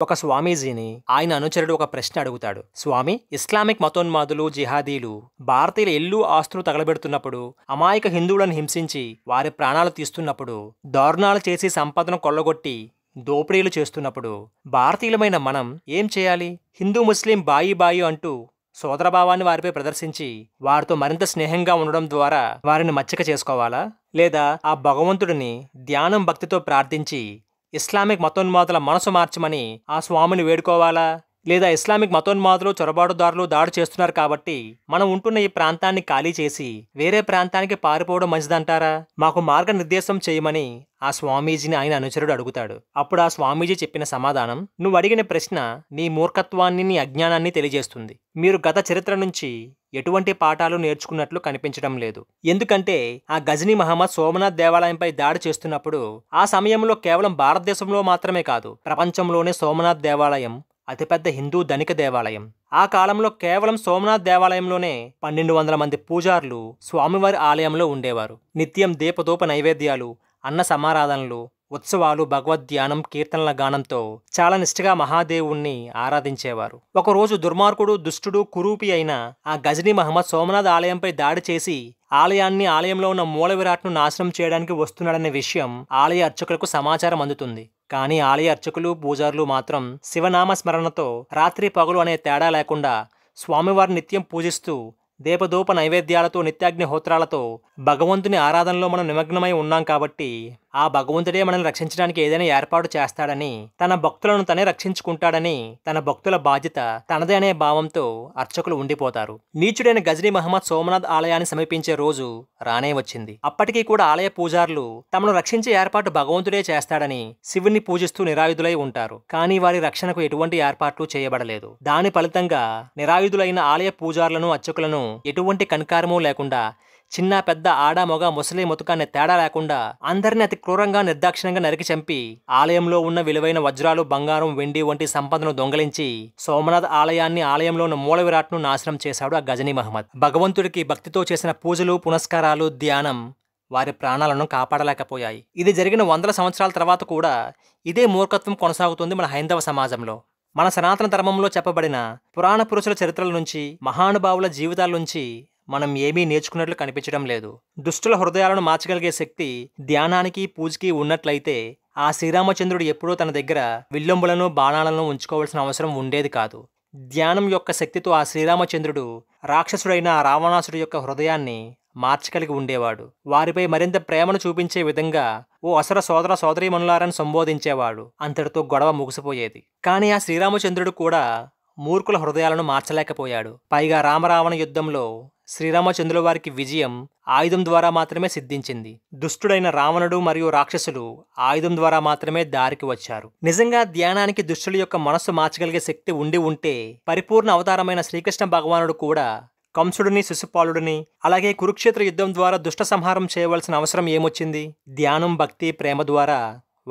ఒక స్వామీజీని ఆయన అనుచరుడు ఒక ప్రశ్న అడుగుతాడు. స్వామి, ఇస్లామిక్ మతోన్మాదులు, జిహాదీలు భారతీయుల ఇల్లు ఆస్తులు తగలబెడుతున్నప్పుడు, అమాయక హిందువులను హింసించి వారి ప్రాణాలు తీస్తున్నప్పుడు, దారుణాలు చేసి సంపదను కొల్లగొట్టి దోపిడీలు చేస్తున్నప్పుడు భారతీయులమైన మనం ఏం చేయాలి? హిందూ ముస్లిం బాయి బాయి అంటూ సోదరభావాన్ని వారిపై ప్రదర్శించి వారితో మరింత స్నేహంగా ఉండడం ద్వారా వారిని మచ్చిక చేసుకోవాలా? లేదా ఆ భగవంతుడిని ధ్యానం భక్తితో ప్రార్థించి ఇస్లామిక్ మతోన్మాదుల మనసు మార్చమని ఆ స్వామిని వేడుకోవాలా? లేదా ఇస్లామిక్ మతోన్మాదులు చొరబాటుదారులు దాడి చేస్తున్నారు కాబట్టి మనం ఉంటున్న ఈ ప్రాంతాన్ని ఖాళీ చేసి వేరే ప్రాంతానికి పారిపోవడం మంచిదంటారా? మాకు మార్గనిర్దేశం చేయమని ఆ స్వామీజీని ఆయన అనుచరుడు అడుగుతాడు. అప్పుడు ఆ స్వామీజీ చెప్పిన సమాధానం, నువ్వు అడిగిన ప్రశ్న నీ మూర్ఖత్వాన్ని, నీ అజ్ఞానాన్ని తెలియజేస్తుంది. మీరు గత చరిత్ర నుంచి ఎటువంటి పాఠాలు నేర్చుకున్నట్లు కనిపించడం లేదు. ఎందుకంటే ఆ గజనీ మహమ్మద్ సోమనాథ్ దేవాలయంపై దాడి చేస్తున్నప్పుడు ఆ సమయంలో కేవలం భారతదేశంలో మాత్రమే కాదు, ప్రపంచంలోనే సోమనాథ్ దేవాలయం అతిపెద్ద హిందూ ధనిక దేవాలయం. ఆ కాలంలో కేవలం సోమనాథ్ దేవాలయంలోనే 1200 మంది పూజారులు స్వామివారి ఆలయంలో ఉండేవారు. నిత్యం దీపదూప నైవేద్యాలు, అన్న సమారాధనలు, ఉత్సవాలు, భగవద్ధ్యానం, కీర్తనల గానంతో చాలా నిష్ఠగా మహాదేవుణ్ణి ఆరాధించేవారు. ఒకరోజు దుర్మార్గుడు, దుష్టుడు, కురూపి అయిన ఆ గజనీ మహమ్మద్ సోమనాథ్ ఆలయంపై దాడి చేసి ఆలయంలో ఉన్న మూల విరాట్ను నాశనం చేయడానికి వస్తున్నాడనే విషయం ఆలయ అర్చకులకు సమాచారం అందుతుంది. కానీ ఆలయ అర్చకులు, పూజారులు మాత్రం శివనామ స్మరణతో రాత్రి పగలు అనే తేడా లేకుండా స్వామివారిని నిత్యం పూజిస్తూ దీపదూప నైవేద్యాలతో, నిత్యాగ్నిహోత్రాలతో భగవంతుని ఆరాధనలో మనం నిమగ్నమై ఉన్నాం కాబట్టి ఆ భగవంతుడే మనల్ని రక్షించడానికి ఏదైనా ఏర్పాటు చేస్తాడని, తన భక్తులను తనే రక్షించుకుంటాడని, తన భక్తుల బాధ్యత తనదే అనే భావంతో అర్చకులు ఉండిపోతారు. నీచుడైన గజనీ మహమ్మద్ సోమనాథ్ ఆలయాన్ని సమీపించే రోజు రానే వచ్చింది. అప్పటికీ కూడా ఆలయ పూజారులు తమను రక్షించే ఏర్పాటు భగవంతుడే చేస్తాడని శివుణ్ణి పూజిస్తూ నిరాయుధులై ఉంటారు. కానీ వారి రక్షణకు ఎటువంటి ఏర్పాట్లు చేయబడలేదు. దాని ఫలితంగా నిరాయుధులైన ఆలయ పూజారులను, అర్చకులను ఎటువంటి కనికారమూ లేకుండా, చిన్న పెద్ద, ఆడ మొగ, ముసలి ముతక అనే తేడా లేకుండా అందరినీ అతి క్రూరంగా, నిర్దాక్షిణ్యంగా నరికి చంపి ఆలయంలో ఉన్న విలువైన వజ్రాలు, బంగారం, వెండి వంటి సంపదను దొంగలించి సోమనాథ్ ఆలయంలో ఉన్న మూల విరాట్ను నాశనం చేశాడు ఆ గజనీ మహమ్మద్. భగవంతుడికి భక్తితో చేసిన పూజలు, పునస్కారాలు, ధ్యానం వారి ప్రాణాలను కాపాడలేకపోయాయి. ఇది జరిగిన 100 సంవత్సరాల తర్వాత కూడా ఇదే మూర్ఖత్వం కొనసాగుతుంది మన హైందవ సమాజంలో. మన సనాతన ధర్మంలో చెప్పబడిన పురాణ పురుషుల చరిత్రల నుంచి, మహానుభావుల జీవితాల నుంచి మనం ఏమీ నేర్చుకున్నట్లు కనిపించడం లేదు. దుష్టుల హృదయాలను మార్చగలిగే శక్తి ధ్యానానికి, పూజకి ఉన్నట్లయితే ఆ శ్రీరామచంద్రుడు ఎప్పుడూ తన దగ్గర విల్లంబులను, బాణాలను ఉంచుకోవాల్సిన అవసరం ఉండేది కాదు. ధ్యానం యొక్క శక్తితో ఆ శ్రీరామచంద్రుడు రాక్షసుడైన రావణాసుడి యొక్క హృదయాన్ని మార్చగలిగి ఉండేవాడు. వారిపై మరింత ప్రేమను చూపించే విధంగా ఓ అసుర సోదర సోదరీమణులారని సంబోధించేవాడు. అంతటితో గొడవ ముగిసిపోయేది. కానీ ఆ శ్రీరామచంద్రుడు కూడా మూర్ఖుల హృదయాలను మార్చలేకపోయాడు. పైగా రామరావణ యుద్ధంలో శ్రీరామచంద్రుల వారికి విజయం ఆయుధం ద్వారా మాత్రమే సిద్ధించింది. దుష్టుడైన రావణుడు మరియు రాక్షసులు ఆయుధం ద్వారా మాత్రమే దారికి వచ్చారు. నిజంగా ధ్యానానికి దుష్టుల యొక్క మనస్సు మార్చగలిగే శక్తి ఉండి ఉంటే పరిపూర్ణ అవతారమైన శ్రీకృష్ణ భగవానుడు కూడా కంసుడిని, శిశుపాలుడిని, అలాగే కురుక్షేత్ర యుద్ధం ద్వారా దుష్ట సంహారం చేయవలసిన అవసరం ఏమొచ్చింది? ధ్యానం, భక్తి, ప్రేమ ద్వారా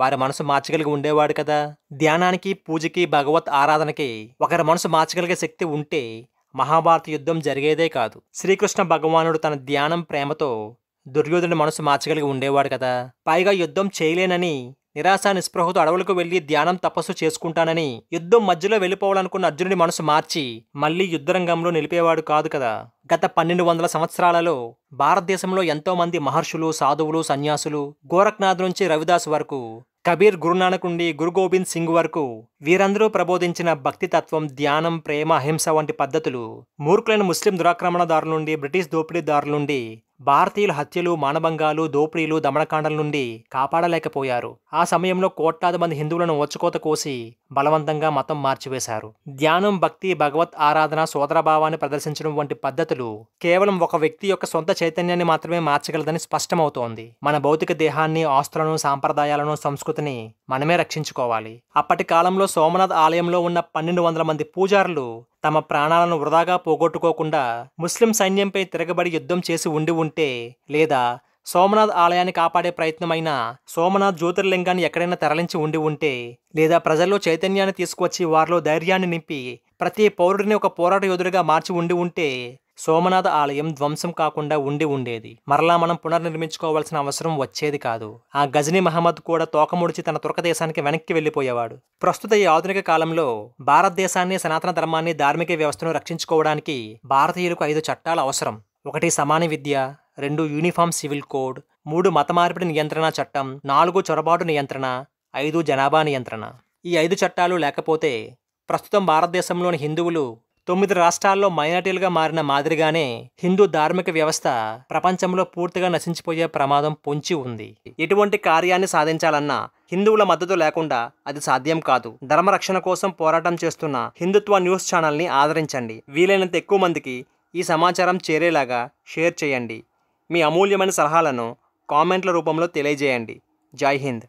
వారి మనసు మార్చగలిగి ఉండేవాడు కదా. ధ్యానానికి, పూజకి, భగవత్ ఆరాధనకి ఒకరి మనసు మార్చగలిగే శక్తి ఉంటే మహాభారత యుద్ధం జరిగేదే కాదు. శ్రీకృష్ణ భగవానుడు తన ధ్యానం, ప్రేమతో దుర్యోధనుడి మనసు మార్చగలిగి ఉండేవాడు కదా. పైగా యుద్ధం చేయలేనని నిరాశ నిస్పృహతో అడవులకు వెళ్లి ధ్యానం, తపస్సు చేసుకుంటానని యుద్ధం మధ్యలో వెళ్ళిపోవాలనుకున్న అర్జునుడి మనసు మార్చి మళ్లీ యుద్ధరంగంలో నిలిపేవాడు కాదు కదా. గత 1200 సంవత్సరాలలో భారతదేశంలో ఎంతో మంది మహర్షులు, సాధువులు, సన్యాసులు, గోరఖ్నాథ్ నుంచి రవిదాస్ వరకు, కబీర్, గురునానక్ నుండి గురు గోబింద్ సింగ్ వరకు వీరందరూ ప్రబోధించిన భక్తి తత్వం, ధ్యానం, ప్రేమ, అహింస వంటి పద్ధతులు మూర్ఖులైన ముస్లిం దురాక్రమణదారుల నుండి, బ్రిటిష్ దోపిడీదారుల నుండి, భారతీయుల హత్యలు, మానభంగాలు, దోపిడీలు, దమనకాండల నుండి కాపాడలేకపోయారు. ఆ సమయంలో కోట్లాది మంది హిందువులను ఓచుకోత కోసి బలవంతంగా మతం మార్చివేశారు. ధ్యానం, భక్తి, భగవత్ ఆరాధన, సోదరభావాన్ని ప్రదర్శించడం వంటి పద్ధతులు కేవలం ఒక వ్యక్తి యొక్క సొంత చైతన్యాన్ని మాత్రమే మార్చగలదని స్పష్టమవుతోంది. మన భౌతిక దేహాన్ని, ఆస్తులను, సాంప్రదాయాలను, సంస్కృతిని మనమే రక్షించుకోవాలి. అప్పటి కాలంలో సోమనాథ్ ఆలయంలో ఉన్న 1200 మంది పూజారులు తమ ప్రాణాలను వృధాగా పోగొట్టుకోకుండా ముస్లిం సైన్యంపై తిరగబడి యుద్ధం చేసి ఉంటే, లేదా సోమనాథ్ ఆలయాన్ని కాపాడే ప్రయత్నమైన సోమనాథ్ జ్యోతిర్లింగాన్ని ఎక్కడైనా తరలించి ఉంటే, లేదా ప్రజల్లో చైతన్యాన్ని తీసుకువచ్చి వారిలో ధైర్యాన్ని నింపి ప్రతి పౌరుడిని ఒక పోరాట యోధుడిగా మార్చి ఉంటే సోమనాథ ఆలయం ధ్వంసం కాకుండా ఉండేది. మరలా మనం పునర్నిర్మించుకోవాల్సిన అవసరం వచ్చేది కాదు. ఆ గజనీ మహమ్మద్ కూడా తోకముడిచి తన తుర్క దేశానికి వెనక్కి వెళ్లిపోయేవాడు. ప్రస్తుత ఈ ఆధునిక కాలంలో భారతదేశాన్ని, సనాతన ధర్మాన్ని, ధార్మిక వ్యవస్థను రక్షించుకోవడానికి భారతీయులకు 5 చట్టాలు అవసరం. 1 సమాన విద్య, 2 యూనిఫామ్ సివిల్ కోడ్, 3 మత మార్పిడి నియంత్రణ చట్టం, 4 చొరబాటు నియంత్రణ, 5 జనాభా నియంత్రణ. ఈ 5 చట్టాలు లేకపోతే ప్రస్తుతం భారతదేశంలోని హిందువులు 9 రాష్ట్రాల్లో మైనారిటీలుగా మారిన మాదిరిగానే హిందూ ధార్మిక వ్యవస్థ ప్రపంచంలో పూర్తిగా నశించిపోయే ప్రమాదం పొంచి ఉంది. ఎటువంటి కార్యాన్ని సాధించాలన్నా హిందువుల మద్దతు లేకుండా అది సాధ్యం కాదు. ధర్మరక్షణ కోసం పోరాటం చేస్తున్న హిందుత్వ న్యూస్ ఛానల్ని ఆదరించండి. వీలైనంత ఎక్కువ మందికి ఈ సమాచారం చేరేలాగా షేర్ చేయండి. మీ అమూల్యమైన సలహాలను కామెంట్ల రూపంలో తెలియజేయండి. జై హింద్.